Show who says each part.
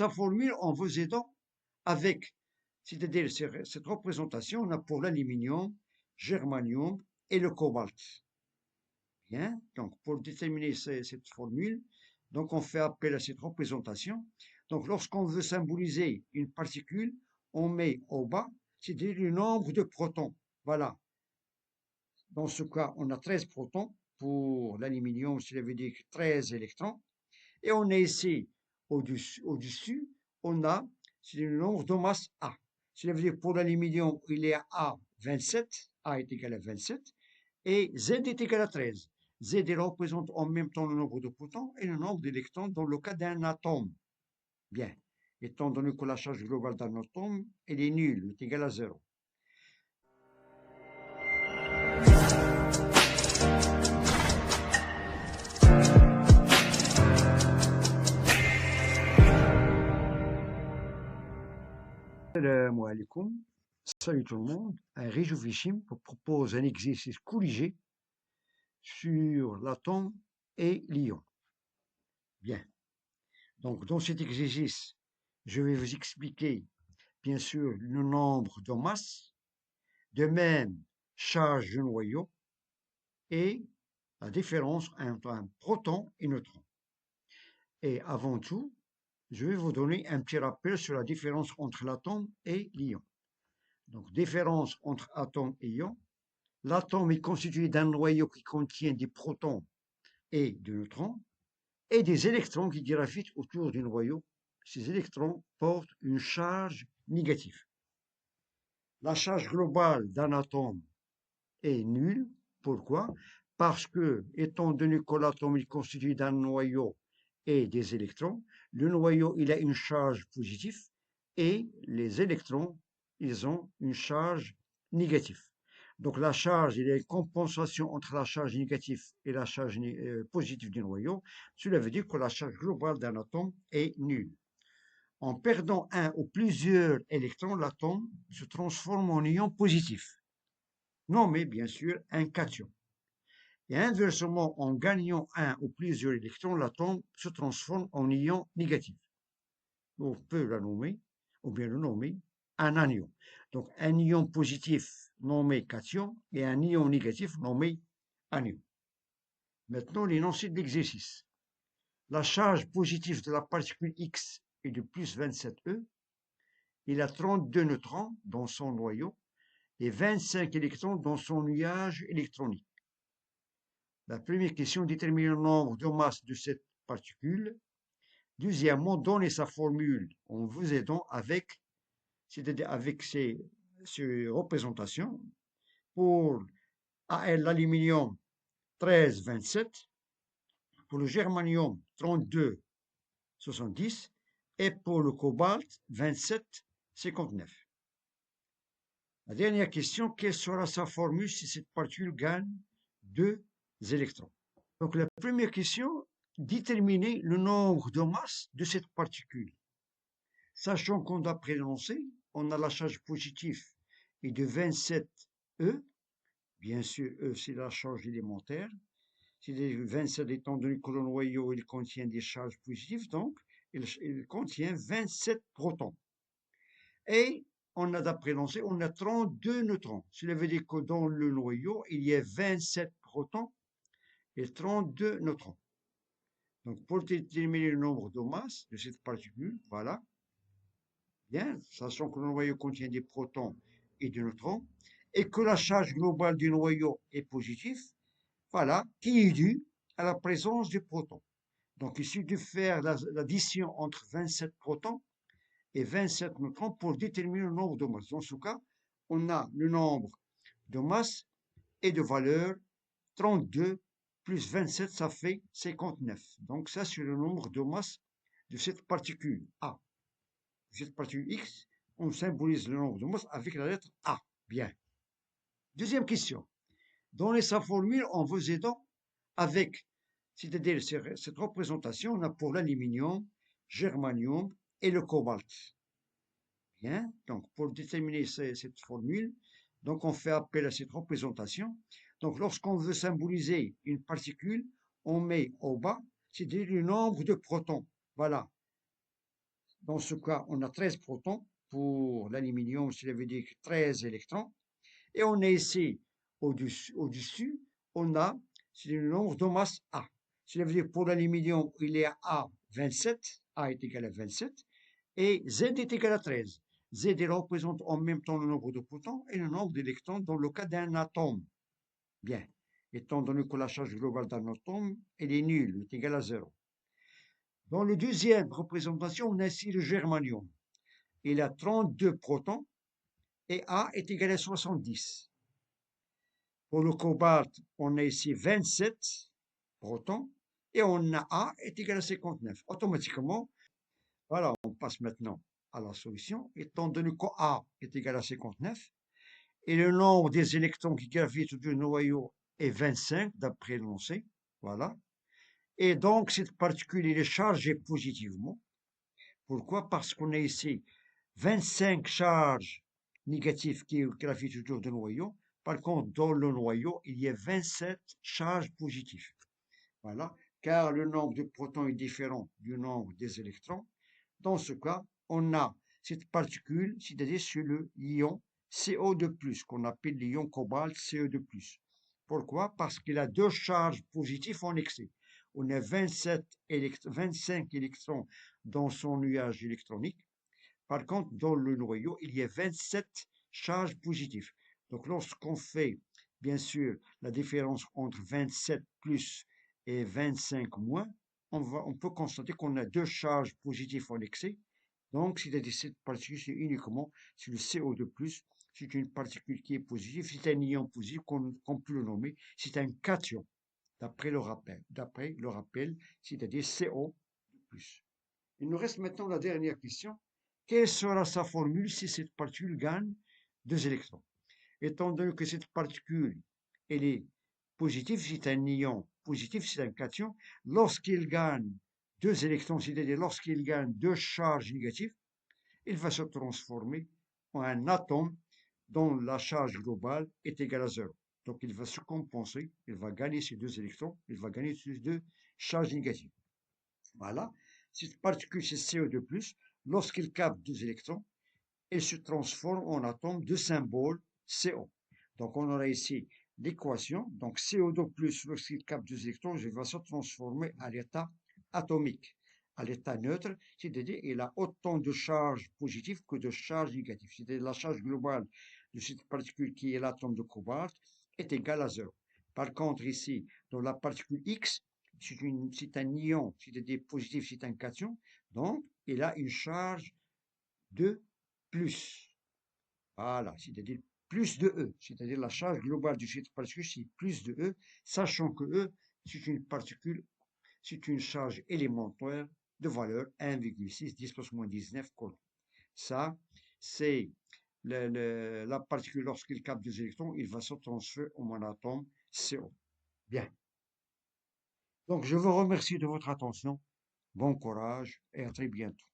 Speaker 1: sa formule en vous aidant avec, c'est-à-dire cette représentation, on a pour l'aluminium, germanium et le cobalt. Bien, donc pour déterminer cette formule, donc on fait appel à cette représentation. Donc lorsqu'on veut symboliser une particule, on met au bas, c'est-à-dire le nombre de protons. Voilà. Dans ce cas, on a 13 protons. Pour l'aluminium, cela veut dire 13 électrons. Et on a ici, au-dessus, on a le nombre de masse A. Cela veut dire pour l'aluminium, il est à 27, A est égal à 27, et Z est égal à 13. Z représente en même temps le nombre de protons et le nombre d'électrons dans le cas d'un atome. Bien, étant donné que la charge globale d'un atome, elle est nulle, elle est égale à 0. Salam alaikum. Salut tout le monde. Un Réjouissime vous propose un exercice corrigé sur l'atome et l'ion. Bien. Donc, dans cet exercice, je vais vous expliquer, bien sûr, le nombre de masses, de même charge du noyau et la différence entre un proton et neutron. Et avant tout, je vais vous donner un petit rappel sur la différence entre l'atome et l'ion. Donc, différence entre atome et ion. L'atome est constitué d'un noyau qui contient des protons et des neutrons et des électrons qui gravitent autour du noyau. Ces électrons portent une charge négative. La charge globale d'un atome est nulle. Pourquoi? Parce que, étant donné que l'atome est constitué d'un noyau et des électrons, le noyau il a une charge positive et les électrons ils ont une charge négative. Donc la charge, il y a une compensation entre la charge négative et la charge positive du noyau. Cela veut dire que la charge globale d'un atome est nulle. En perdant un ou plusieurs électrons, l'atome se transforme en ion positif, nommé bien sûr un cation. Et inversement, en gagnant un ou plusieurs électrons, l'atome se transforme en ion négatif. On peut la nommer, ou bien le nommer, un anion. Donc un ion positif nommé cation et un ion négatif nommé anion. Maintenant, l'énoncé de l'exercice. La charge positive de la particule X est de plus 27e. Il a 32 neutrons dans son noyau et 25 électrons dans son nuage électronique. La première question détermine le nombre de masses de cette particule. Deuxièmement, donnez sa formule en vous aidant avec, c'est-à-dire avec ces représentations. Pour Al, l'aluminium, 13,27. Pour le germanium, 32,70. Et pour le cobalt, 27,59. La dernière question, quelle sera sa formule si cette particule gagne 2 électrons? Donc la première question, déterminer le nombre de masses de cette particule. Sachant qu'on a prénoncé, on a la charge positive est de 27e. Bien sûr, E, c'est la charge élémentaire. C'est 27 étant donné que le noyau il contient des charges positives, donc il contient 27 protons. Et on a prénoncé, on a 32 neutrons. Cela veut dire que dans le noyau, il y a 27 protons et 32 neutrons. Donc, pour déterminer le nombre de masses de cette particule, voilà. Bien, sachant que le noyau contient des protons et des neutrons, et que la charge globale du noyau est positive, voilà, qui est due à la présence des protons. Donc, il suffit de faire l'addition entre 27 protons et 27 neutrons pour déterminer le nombre de masses. Dans ce cas, on a le nombre de masses et de valeurs 32 plus 27, ça fait 59. Donc ça, c'est le nombre de masses de cette particule A. Cette particule X, on symbolise le nombre de masses avec la lettre A. Bien. Deuxième question. Donnez sa formule en vous aidant avec, c'est-à-dire cette représentation, on a pour l'aluminium, germanium et le cobalt. Bien. Donc, pour déterminer cette formule, donc on fait appel à cette représentation. Donc, lorsqu'on veut symboliser une particule, on met au bas, c'est-à-dire le nombre de protons. Voilà. Dans ce cas, on a 13 protons. Pour l'aluminium, cela veut dire 13 électrons. Et on a ici, au-dessus, on a le nombre de masse A. Cela veut dire pour l'aluminium, il est à 27, A est égal à 27, et Z est égal à 13. Z représente en même temps le nombre de protons et le nombre d'électrons dans le cas d'un atome. Bien, étant donné que la charge globale d'un atome, elle est nulle, elle est égale à 0. Dans la deuxième représentation, on a ici le germanium. Il a 32 protons et A est égal à 70. Pour le cobalt, on a ici 27 protons et on a A est égal à 59. Automatiquement, voilà, on passe maintenant à la solution. Étant donné que A est égal à 59 et le nombre des électrons qui gravitent autour du noyau est 25 d'après l'énoncé, voilà. Et donc, cette particule est chargée positivement. Pourquoi? Parce qu'on a ici 25 charges négatives qui gravitent autour du noyau. Par contre, dans le noyau, il y a 27 charges positives. Voilà, car le nombre de protons est différent du nombre des électrons. Dans ce cas, on a cette particule, c'est-à-dire sur le ion CO2+, qu'on appelle l'ion cobalt CO2+. Pourquoi? Parce qu'il a deux charges positives en excès. On a 25 électrons dans son nuage électronique. Par contre, dans le noyau, il y a 27 charges positives. Donc, lorsqu'on fait, bien sûr, la différence entre 27 plus et 25 moins, on peut constater qu'on a deux charges positives en excès. Donc, c'est-à-dire cette particule, c'est uniquement sur le CO2+, c'est une particule qui est positive, c'est un ion positif qu'on peut le nommer, c'est un cation, d'après le rappel, c'est-à-dire CO2+. Il nous reste maintenant la dernière question. Quelle sera sa formule si cette particule gagne 2 électrons? Étant donné que cette particule, elle est positive, c'est un ion positif, c'est un cation, lorsqu'il gagne 2 électrons, c'est-à-dire lorsqu'il gagne 2 charges négatives, il va se transformer en un atome dont la charge globale est égale à 0. Donc il va se compenser, il va gagner ces 2 électrons, il va gagner ces 2 charges négatives. Voilà. Cette particule, c'est CO2+, lorsqu'il capte 2 électrons, elle se transforme en atome de symbole CO. Donc, on aura ici l'équation. Donc, CO2+, lorsqu'il capte 2 électrons, il va se transformer à l'état atomique, à l'état neutre, c'est-à-dire il a autant de charges positives que de charges négatives. C'est-à-dire la charge globale de cette particule qui est l'atome de cobalt est égale à 0. Par contre, ici, dans la particule X, c'est un ion, c'est-à-dire positif, c'est un cation, donc il a une charge de plus. Voilà, c'est-à-dire plus de E, c'est-à-dire la charge globale de cette particule, c'est plus de E, sachant que E, c'est une particule, c'est une charge élémentaire de valeur 1,6, 10 plus moins 19 coulomb. Ça, c'est la particule, lorsqu'il capte des électrons, il va se transférer en un atome CO. Bien. Donc, je vous remercie de votre attention. Bon courage et à très bientôt.